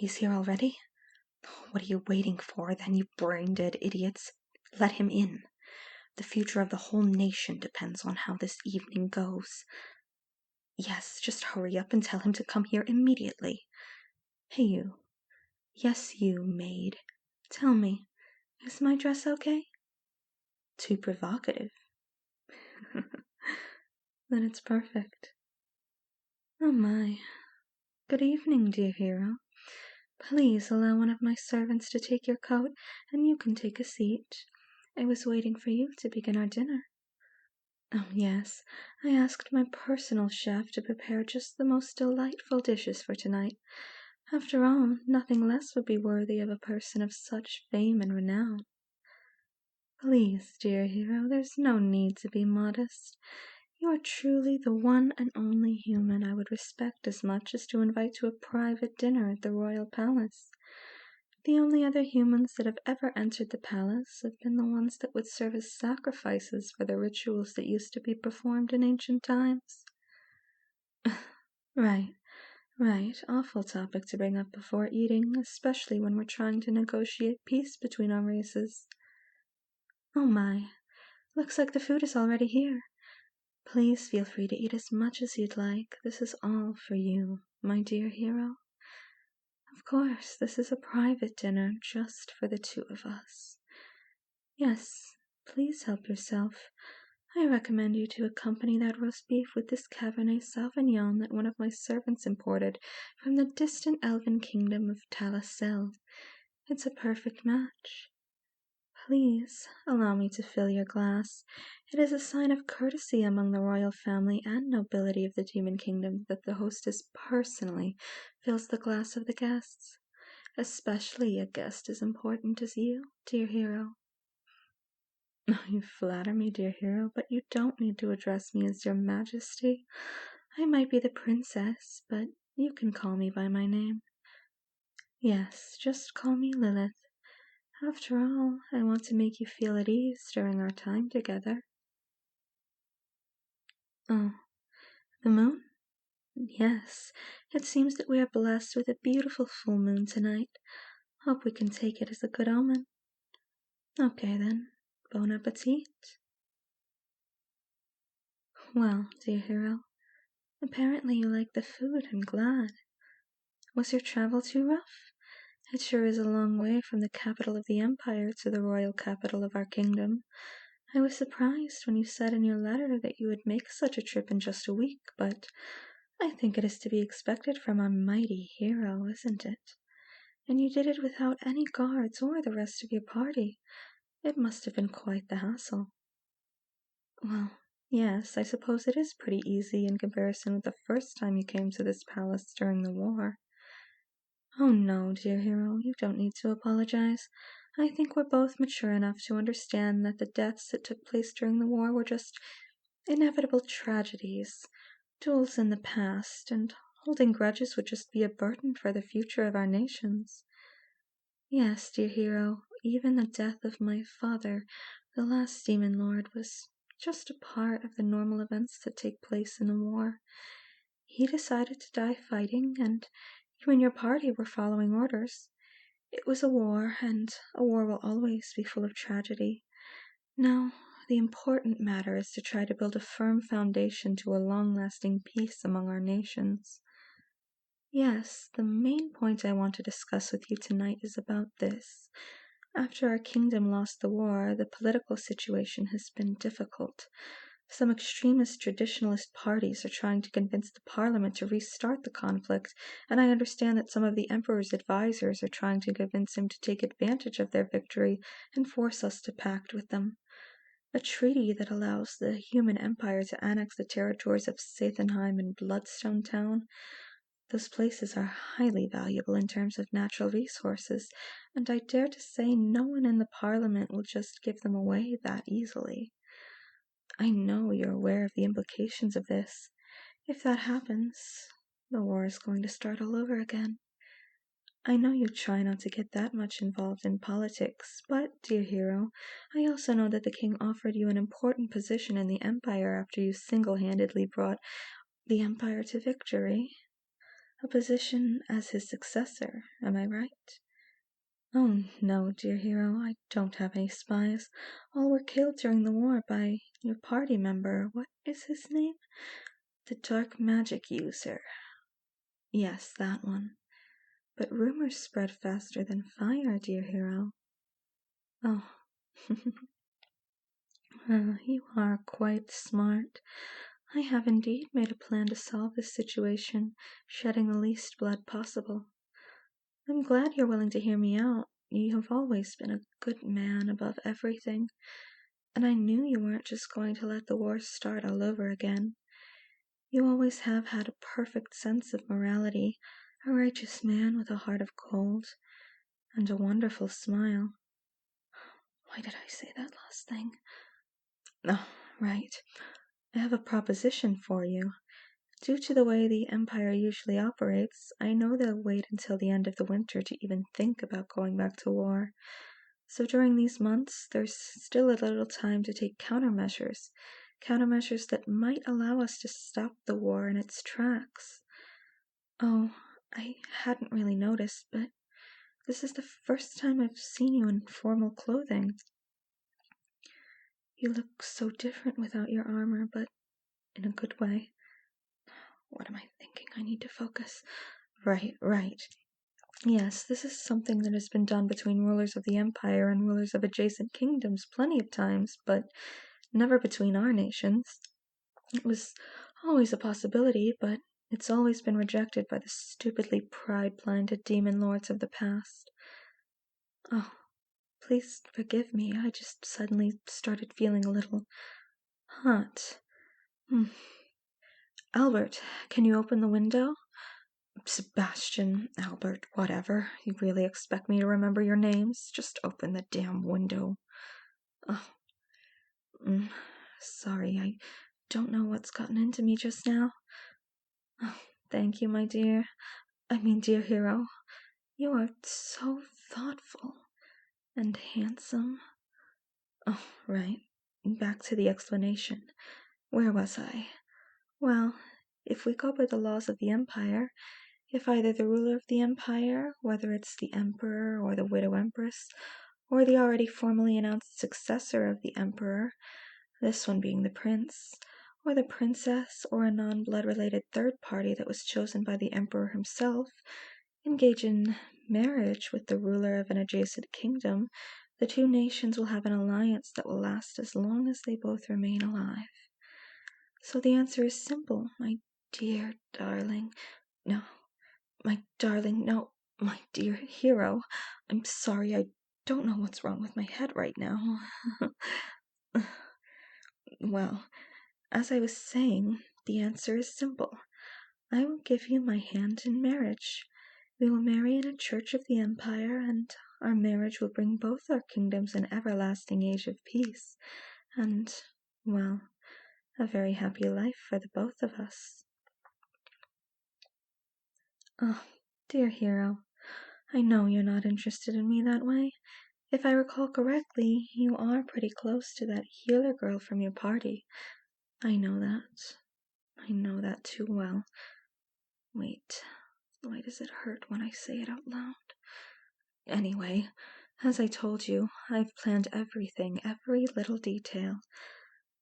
He's here already? What are you waiting for, then, you brain-dead idiots? Let him in. The future of the whole nation depends on how this evening goes. Yes, just hurry up and tell him to come here immediately. Hey, you. Yes, you, maid. Tell me, is my dress okay? Too provocative. Then it's perfect. Oh my. Good evening, dear hero. Please allow one of my servants to take your coat, and you can take a seat. I was waiting for you to begin our dinner. Oh, yes, I asked my personal chef to prepare just the most delightful dishes for tonight. After all, nothing less would be worthy of a person of such fame and renown. Please, dear hero, there's no need to be modest. You are truly the one and only human I would respect as much as to invite to a private dinner at the royal palace. The only other humans that have ever entered the palace have been the ones that would serve as sacrifices for the rituals that used to be performed in ancient times. Right. Awful topic to bring up before eating, especially when we're trying to negotiate peace between our races. Oh my, looks like the food is already here. Please feel free to eat as much as you'd like. This is all for you, my dear hero. Of course, this is a private dinner just for the two of us. Yes, please help yourself. I recommend you to accompany that roast beef with this Cabernet Sauvignon that one of my servants imported from the distant elven kingdom of Talasel. It's a perfect match. Please allow me to fill your glass. It is a sign of courtesy among the royal family and nobility of the demon kingdom that the hostess personally fills the glass of the guests, especially a guest as important as you, dear hero. You flatter me, dear hero, but you don't need to address me as your majesty. I might be the princess, but you can call me by my name. Yes, just call me Lilith. After all, I want to make you feel at ease during our time together. Oh, the moon? Yes, it seems that we are blessed with a beautiful full moon tonight. Hope we can take it as a good omen. Okay then, bon appetit. Well, dear hero, apparently you like the food, I'm glad. Was your travel too rough? It sure is a long way from the capital of the empire to the royal capital of our kingdom. I was surprised when you said in your letter that you would make such a trip in just a week, but I think it is to be expected from our mighty hero, isn't it? And you did it without any guards or the rest of your party. It must have been quite the hassle. Well, yes, I suppose it is pretty easy in comparison with the first time you came to this palace during the war. Oh no, dear hero, you don't need to apologize. I think we're both mature enough to understand that the deaths that took place during the war were just inevitable tragedies, duels in the past, and holding grudges would just be a burden for the future of our nations. Yes, dear hero, even the death of my father, the last demon lord, was just a part of the normal events that take place in a war. He decided to die fighting, and you and your party were following orders. It was a war, and a war will always be full of tragedy. Now, the important matter is to try to build a firm foundation to a long-lasting peace among our nations. Yes, the main point I want to discuss with you tonight is about this. After our kingdom lost the war, the political situation has been difficult. Some extremist traditionalist parties are trying to convince the parliament to restart the conflict, and I understand that some of the emperor's advisors are trying to convince him to take advantage of their victory and force us to pact with them. A treaty that allows the human empire to annex the territories of Sathenheim and Bloodstone Town. Those places are highly valuable in terms of natural resources, and I dare to say no one in the parliament will just give them away that easily. I know you're aware of the implications of this. If that happens, the war is going to start all over again. I know you try not to get that much involved in politics, but, dear hero, I also know that the king offered you an important position in the empire after you single-handedly brought the empire to victory. A position as his successor, am I right? Oh, no, dear hero, I don't have any spies. All were killed during the war by your party member. What is his name? The dark magic user. Yes, that one. But rumors spread faster than fire, dear hero. Oh, you are quite smart. I have indeed made a plan to solve this situation, shedding the least blood possible. I'm glad you're willing to hear me out. You have always been a good man above everything, and I knew you weren't just going to let the war start all over again. You always have had a perfect sense of morality, a righteous man with a heart of gold, and a wonderful smile. Why did I say that last thing? Oh, right. I have a proposition for you. Due to the way the Empire usually operates, I know they'll wait until the end of the winter to even think about going back to war. So during these months, there's still a little time to take countermeasures that might allow us to stop the war in its tracks. Oh, I hadn't really noticed, but this is the first time I've seen you in formal clothing. You look so different without your armor, but in a good way. What am I thinking? I need to focus. Right. Yes, this is something that has been done between rulers of the Empire and rulers of adjacent kingdoms plenty of times, but never between our nations. It was always a possibility, but it's always been rejected by the stupidly pride-blinded demon lords of the past. Oh, please forgive me, I just suddenly started feeling a little hot. Albert, can you open the window? Sebastian, Albert, whatever. You really expect me to remember your names? Just open the damn window. Oh, sorry, I don't know what's gotten into me just now. Oh, thank you, my dear. Dear hero. You are so thoughtful and handsome. Oh, right. Back to the explanation. Where was I? Well, if we go by the laws of the Empire, if either the ruler of the Empire, whether it's the Emperor or the Widow Empress, or the already formally announced successor of the Emperor, this one being the Prince, or the Princess, or a non-blood related third party that was chosen by the Emperor himself, engage in marriage with the ruler of an adjacent kingdom, the two nations will have an alliance that will last as long as they both remain alive. So the answer is simple, my dear darling. No, my darling, no, my dear hero. I'm sorry, I don't know what's wrong with my head right now. Well, as I was saying, the answer is simple. I will give you my hand in marriage. We will marry in a church of the Empire, and our marriage will bring both our kingdoms an everlasting age of peace, and, well, a very happy life for the both of us. Oh, dear hero, I know you're not interested in me that way. If I recall correctly, you are pretty close to that healer girl from your party. I know that. I know that too well. Wait, why does it hurt when I say it out loud? Anyway, as I told you, I've planned everything, every little detail.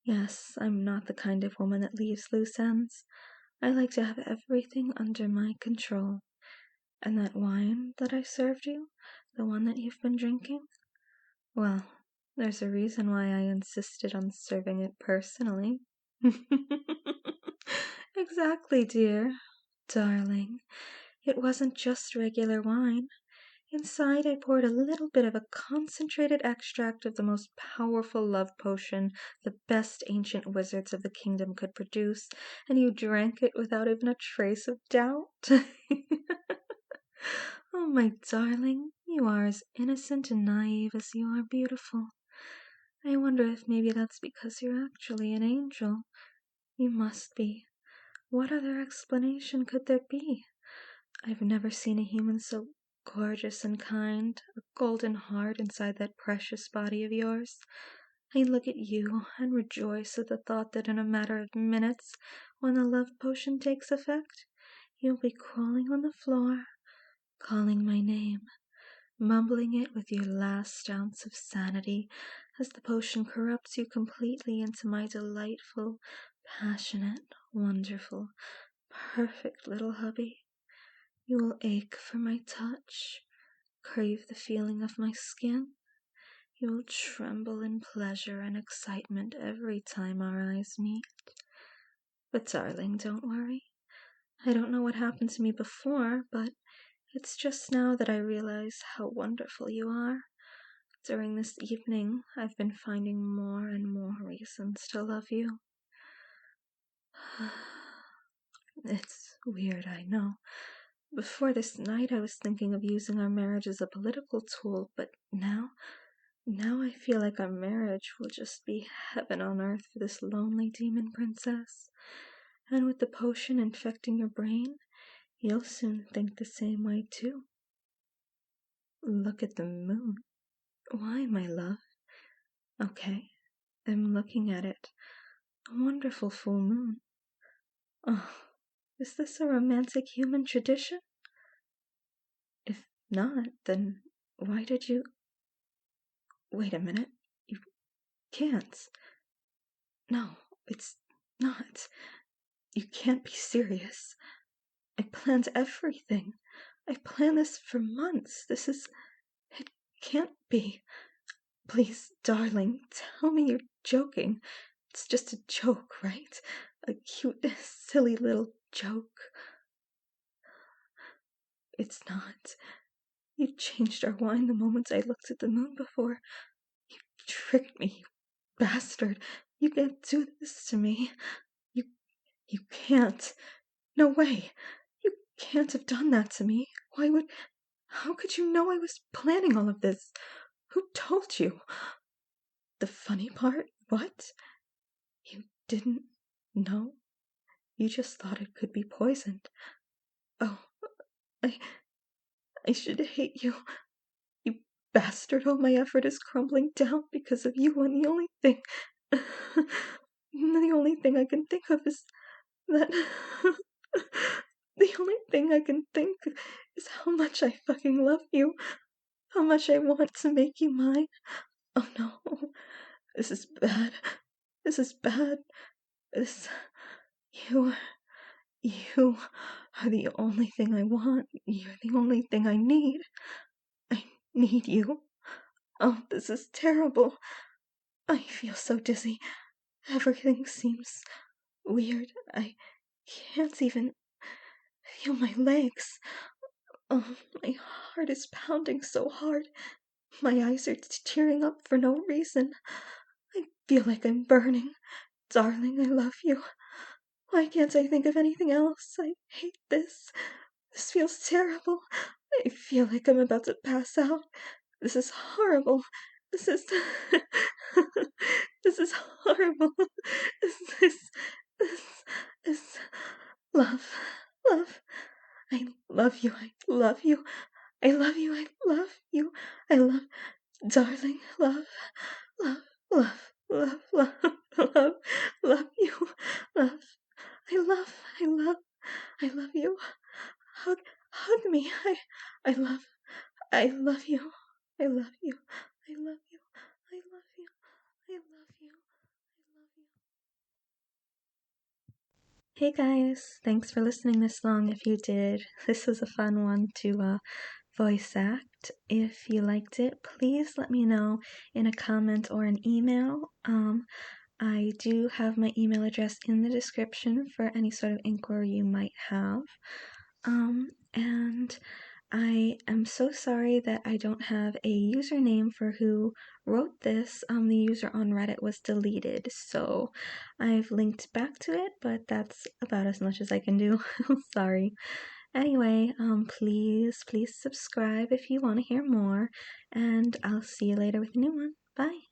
Yes, I'm not the kind of woman that leaves loose ends. I like to have everything under my control. And that wine that I served you, the one that you've been drinking? Well, there's a reason why I insisted on serving it personally. Exactly, dear. Darling, it wasn't just regular wine. Inside, I poured a little bit of a concentrated extract of the most powerful love potion the best ancient wizards of the kingdom could produce, and you drank it without even a trace of doubt. Oh, my darling, you are as innocent and naive as you are beautiful. I wonder if maybe that's because you're actually an angel. You must be. What other explanation could there be? I've never seen a human so gorgeous and kind, a golden heart inside that precious body of yours. I look at you and rejoice at the thought that in a matter of minutes, when the love potion takes effect, You'll be crawling on the floor, calling my name, mumbling it with your last ounce of sanity as the potion corrupts you completely into my delightful, passionate, wonderful, perfect little hubby. You will ache for my touch, crave the feeling of my skin. You will tremble in pleasure and excitement every time our eyes meet. But darling, don't worry. I don't know what happened to me before, but it's just now that I realize how wonderful you are. During this evening, I've been finding more and more reasons to love you. It's weird, I know. Before this night, I was thinking of using our marriage as a political tool, but now I feel like our marriage will just be heaven on earth for this lonely demon princess. And with the potion infecting your brain, you'll soon think the same way too. Look at the moon. Why, my love? Okay, I'm looking at it. A wonderful full moon. Oh, is this a romantic human tradition? If not, then why did you... Wait a minute. You can't. No, it's not. You can't be serious. I planned everything. I've planned this for months. It can't be. Please, darling, tell me you're joking. It's just a joke, right? A cute, silly little joke. It's not. You changed our wine the moment I looked at the moon before. You tricked me, you bastard. You can't do this to me. You can't. No way. You can't have done that to me. How could you know I was planning all of this? Who told you? The funny part? What? You didn't know? You just thought it could be poisoned. Oh, I should hate you. You bastard. All my effort is crumbling down because of you, and the only thing I can think of is that the only thing I can think is how much I fucking love you. How much I want to make you mine. Oh no. This is bad. This is bad. You are the only thing I want. You're the only thing I need. I need you. Oh, this is terrible. I feel so dizzy. Everything seems weird. I can't even feel my legs. Oh, my heart is pounding so hard. My eyes are tearing up for no reason. I feel like I'm burning. Darling, I love you. Why can't I think of anything else? I hate this. This feels terrible. I feel like I'm about to pass out. This is horrible. This is... this is horrible. This... Love. I love you. I love you. I love you. I love you. I love... Darling, love you. Love. I love you. Hug me. I love you. I love you. I love you. I love you. I love you. I love you. Hey guys, thanks for listening this long if you did. This was a fun one to voice act. If you liked it, please let me know in a comment or an email. I do have my email address in the description for any sort of inquiry you might have. And I am so sorry that I don't have a username for who wrote this. The user on Reddit was deleted, so I've linked back to it, but that's about as much as I can do. Sorry. Anyway, please subscribe if you want to hear more, and I'll see you later with a new one. Bye!